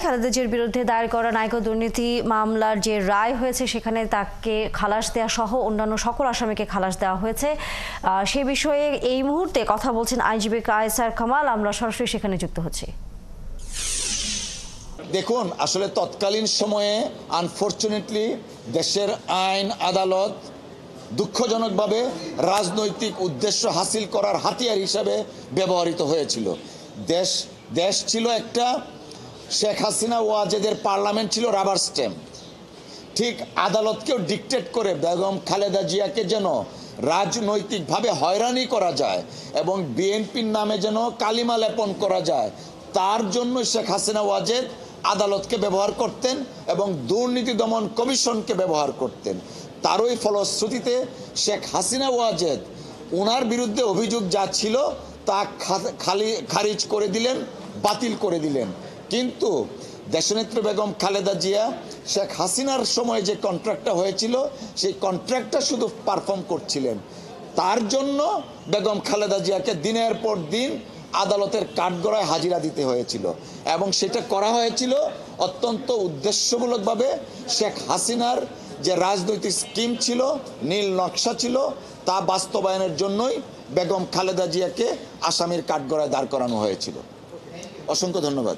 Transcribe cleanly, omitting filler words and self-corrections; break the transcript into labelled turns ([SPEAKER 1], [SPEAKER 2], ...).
[SPEAKER 1] খালেদা জিয়ার বিরুদ্ধে দায়ের করা নাইকো দুর্নীতি মামলার যে রায় হয়েছে সেখানে তাকে খালাস দেওয়া সহ অন্যান্য সকল আসামিকে খালাস দেওয়া হয়েছে। সে বিষয়ে এই মুহূর্তে কথা বলছেন আইনজীবী কায়সার কামাল। আমরা সরাসরি সেখানে যুক্ত হচ্ছি।
[SPEAKER 2] দেখুন, আসলে তৎকালীন সময়ে আনফরচুনেটলি দেশের আইন আদালত দুঃখজনকভাবে রাজনৈতিক উদ্দেশ্য হাসিল করার হাতিয়ার হিসাবে ব্যবহৃত হয়েছিল। দেশ ছিল একটা শেখ হাসিনা ওয়াজেদের পার্লামেন্ট ছিল রাবার স্ট্যাম্প। ঠিক আদালতকেও ডিকটেট করে বেগম খালেদা জিয়াকে যেন রাজনৈতিকভাবে হয়রানি করা যায় এবং বিএনপির নামে যেন কালিমা লেপন করা যায়, তার জন্য শেখ হাসিনা ওয়াজেদ আদালতকে ব্যবহার করতেন এবং দুর্নীতি দমন কমিশনকে ব্যবহার করতেন। তারই ফলশ্রুতিতে শেখ হাসিনা ওয়াজেদ ওনার বিরুদ্ধে অভিযোগ যা ছিল তা খারিজ করে দিলেন, বাতিল করে দিলেন। কিন্তু দেশনেত্রী বেগম খালেদা জিয়া শেখ হাসিনার সময় যে কন্ট্রাক্টটা হয়েছিল সেই কন্ট্রাক্টটা শুধু পারফর্ম করছিলেন। তার জন্য বেগম খালেদা জিয়াকে দিনের পর দিন আদালতের কাঠগড়ায় হাজিরা দিতে হয়েছিল এবং সেটা করা হয়েছিল অত্যন্ত উদ্দেশ্যমূলকভাবে। শেখ হাসিনার যে রাজনৈতিক স্কিম ছিল, নীল নকশা ছিল, তা বাস্তবায়নের জন্যই বেগম খালেদা জিয়াকে আসামির কাঠগড়ায় দাঁড় করানো হয়েছিল। অসংখ্য ধন্যবাদ।